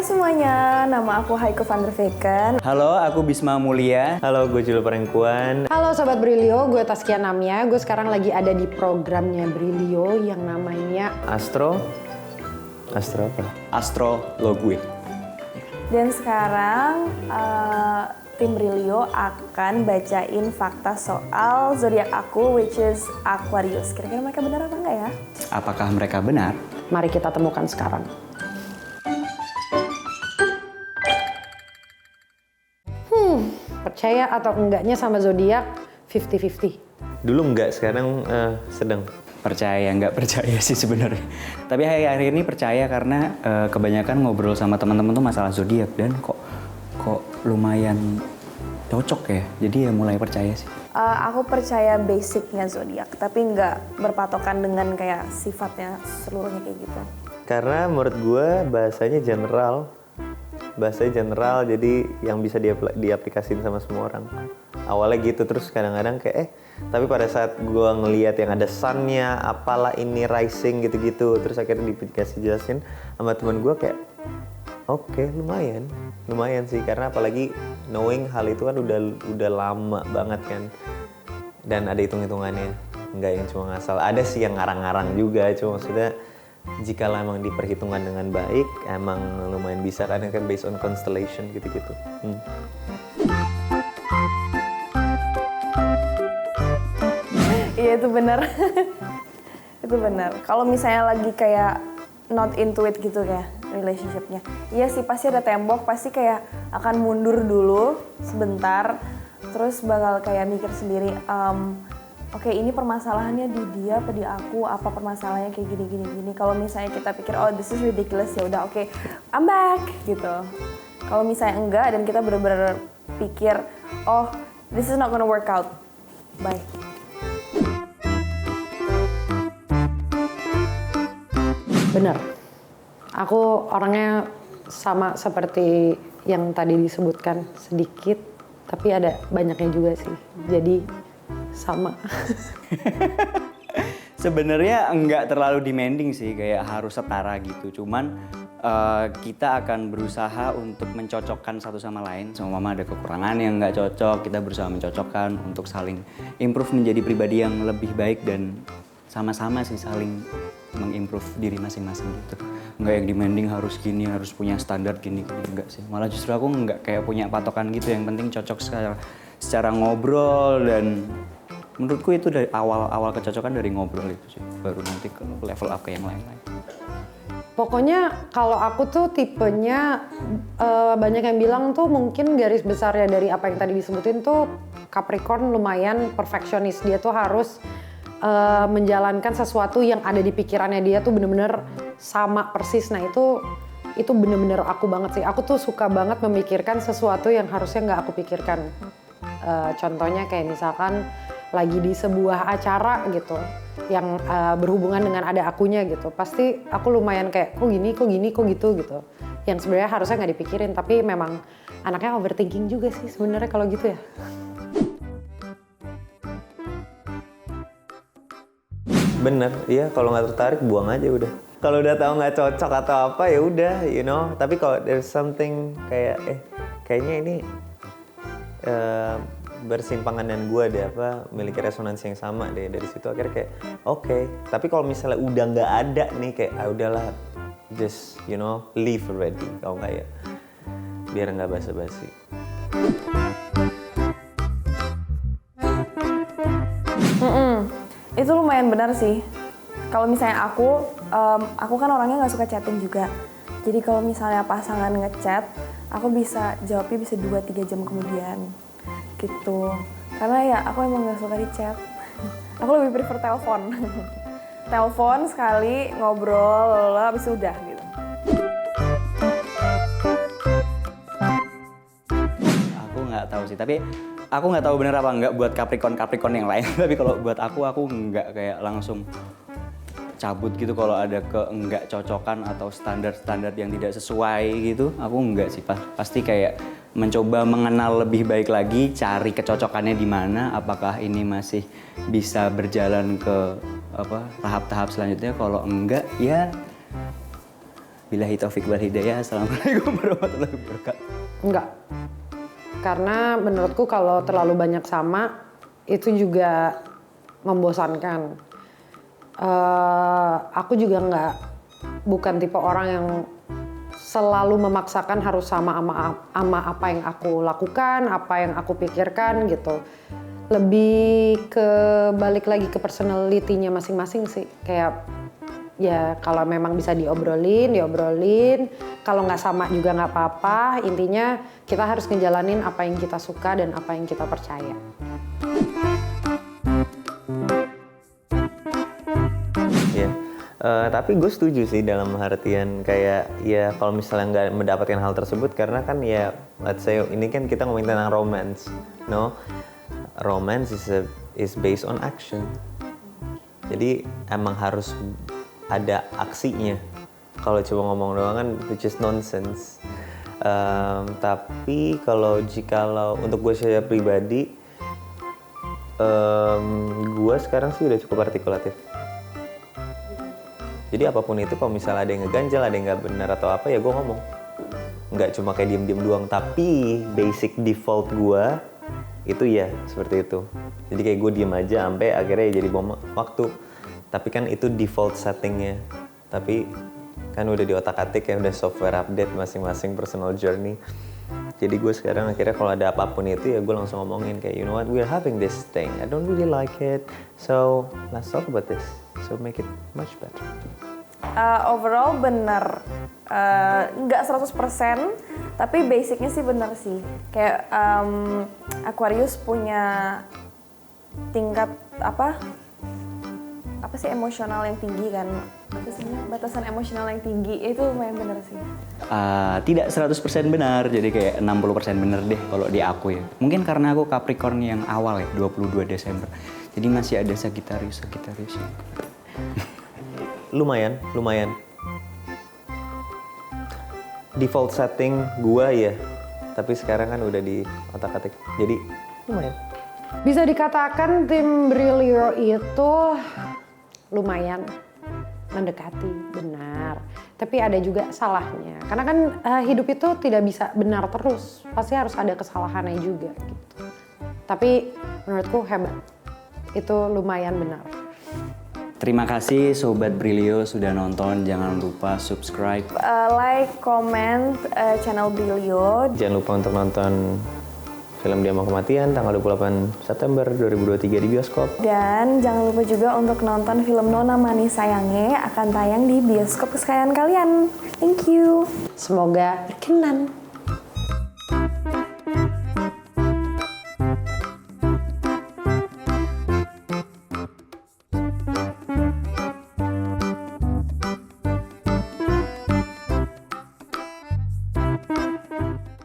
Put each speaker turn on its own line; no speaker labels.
semuanya, nama aku Heike van der Veken.
Halo, aku Bisma Mulia.
Halo, gue Jul Perengkuan.
Halo Sobat Brilio, gue Taskia Namya. Gue sekarang lagi ada di programnya Brilio yang namanya
Astro apa?
Astro lo gue.
Dan sekarang tim Brilio akan bacain fakta soal zodiak aku, which is Aquarius. Kira-kira mereka benar apa enggak ya?
Apakah mereka benar?
mari kita temukan sekarang. Percaya atau enggaknya sama zodiak 50-50.
Dulu enggak, sekarang sedang.
Percaya, nggak percaya sih sebenarnya. Tapi akhir-akhir ini percaya karena kebanyakan ngobrol sama teman-teman tuh masalah zodiak dan kok lumayan cocok ya. Jadi ya mulai percaya sih.
Aku percaya basicnya zodiak, tapi nggak berpatokan dengan kayak sifatnya seluruhnya kayak gitu.
Karena menurut gue bahasanya general, jadi yang bisa diaplikasiin sama semua orang. Awalnya gitu, terus kadang-kadang kayak tapi pada saat gue ngelihat yang ada sun-nya, apalah ini rising gitu-gitu, terus akhirnya dikasih jelasin sama teman gue kayak oke, lumayan sih, karena apalagi knowing hal itu kan udah lama banget kan, dan ada hitung-hitungannya, nggak yang cuma ngasal. Ada sih yang ngarang-ngarang juga, cuma maksudnya jika emang diperhitungkan dengan baik, emang lumayan bisa, karena kan based on constellation gitu-gitu.
Iya, itu benar. Itu benar. Kalau misalnya lagi kayak not into it gitu kayak relationship-nya. Iya sih, pasti ada tembok, pasti kayak akan mundur dulu sebentar, terus bakal kayak mikir sendiri, oke, ini permasalahannya di dia apa di aku, apa permasalahannya kayak gini. Kalau misalnya kita pikir, oh this is ridiculous, ya udah oke, I'm back gitu. Kalau misalnya enggak dan kita benar-benar pikir, oh this is not gonna work out, bye.
Benar. Aku orangnya sama seperti yang tadi disebutkan, sedikit, tapi ada banyaknya juga sih. Jadi sama.
Sebenarnya nggak terlalu demanding sih, kayak harus setara gitu. Cuman kita akan berusaha untuk mencocokkan satu sama lain. Sama mama ada kekurangan yang nggak cocok, kita berusaha mencocokkan untuk saling improve menjadi pribadi yang lebih baik dan sama-sama sih saling mengimprove diri masing-masing gitu. Nggak yang demanding harus gini, harus punya standar gini, enggak sih. Malah justru aku nggak kayak punya patokan gitu, yang penting cocok secara ngobrol, dan menurutku itu dari awal kecocokan dari ngobrol itu sih. Baru nanti ke level up ke yang lain-lain.
Pokoknya kalau aku tuh tipenya banyak yang bilang tuh mungkin garis besarnya dari apa yang tadi disebutin tuh Capricorn lumayan perfeksionis. Dia tuh harus menjalankan sesuatu yang ada di pikirannya dia tuh bener-bener sama persis. Nah itu bener-bener aku banget sih. Aku tuh suka banget memikirkan sesuatu yang harusnya nggak aku pikirkan. Contohnya kayak misalkan lagi di sebuah acara gitu yang berhubungan dengan ada akunya gitu, pasti aku lumayan kayak kok gini kok gitu yang sebenarnya harusnya nggak dipikirin, tapi memang anaknya overthinking juga sih sebenarnya kalau gitu ya.
Bener, iya, kalau nggak tertarik buang aja udah. Kalau udah tahu nggak cocok atau apa ya udah, you know. Tapi kalau there's something kayak kayaknya ini bersimpangan dan gue deh, memiliki resonansi yang sama deh, dari situ akhirnya kayak oke. Tapi kalau misalnya udah nggak ada nih, kayak udahlah, just you know leave already. Kalau nggak ya biar nggak basa-basi.
Itu lumayan benar sih. Kalau misalnya aku kan orangnya nggak suka chatting juga. Jadi kalau misalnya pasangan ngechat, aku bisa jawabnya bisa 2-3 jam kemudian gitu. Karena ya aku emang nggak suka di chat. Aku lebih prefer telepon. Telepon sekali, ngobrol, habis itu udah gitu.
Aku nggak tahu sih, tapi aku nggak tahu bener apa nggak buat Capricorn yang lain. Tapi kalau buat aku nggak kayak langsung cabut gitu kalau ada nggak cocokan atau standar yang tidak sesuai gitu. Aku nggak sih, pasti kayak mencoba mengenal lebih baik lagi, cari kecocokannya di mana, apakah ini masih bisa berjalan ke tahap-tahap selanjutnya. Kalau enggak ya Billahi taufik wal hidayah. Assalamualaikum warahmatullahi wabarakatuh.
Enggak. Karena menurutku kalau terlalu banyak sama itu juga membosankan. Aku juga bukan tipe orang yang selalu memaksakan harus sama apa yang aku lakukan, apa yang aku pikirkan gitu. Lebih ke balik lagi ke personality-nya masing-masing sih. Kayak ya kalau memang bisa diobrolin. Kalau nggak sama juga nggak apa-apa. Intinya kita harus ngejalanin apa yang kita suka dan apa yang kita percaya.
Ya, tapi gue setuju sih dalam artian kayak ya kalau misalnya nggak mendapatkan hal tersebut karena kan ya let's say ini kan kita ngomongin tentang romance, no? Romance is based on action. Jadi emang harus ada aksinya. Kalau cuma ngomong doang kan which is nonsense. Tapi jikalau untuk gue secara pribadi, gue sekarang sih udah cukup artikulatif. Jadi apapun itu kalau misalnya ada yang ngeganjal, ada yang nggak benar atau apa ya gue ngomong. Nggak cuma kayak diem-diem doang, tapi basic default gue itu ya seperti itu. Jadi kayak gue diem aja sampai akhirnya ya jadi bom waktu. Tapi kan itu default settingnya. Tapi kan udah di otak-atik ya, udah software update masing-masing personal journey. Jadi gue sekarang akhirnya kalau ada apapun itu ya gue langsung ngomongin kayak you know what, we're having this thing, I don't really like it, so let's talk about this, so make it much better.
Overall bener, nggak 100%, tapi basicnya sih bener sih. Kayak Aquarius punya tingkat apa sih emosional yang tinggi kan, batasan emosional yang tinggi itu lumayan bener sih.
Tidak 100% benar, jadi kayak 60% benar deh kalau di aku ya. Mungkin karena aku Capricorn yang awal ya, 22 Desember. Jadi masih ada Sagittarius.
Lumayan. Default setting gua ya, tapi sekarang kan udah di otak-atik. Jadi lumayan.
Bisa dikatakan tim Brilio itu lumayan mendekati benar. Tapi ada juga salahnya. Karena kan hidup itu tidak bisa benar terus. Pasti harus ada kesalahannya juga gitu. Tapi menurutku hebat. Itu lumayan benar.
Terima kasih Sobat Brilio sudah nonton. Jangan lupa subscribe.
Like, comment channel Brilio.
Jangan lupa untuk nonton film Diam Kematian tanggal 28 September 2023 di bioskop.
Dan jangan lupa juga untuk nonton film Nona Manis Sayange akan tayang di bioskop kesayangan kalian. Thank you.
Semoga berkenan.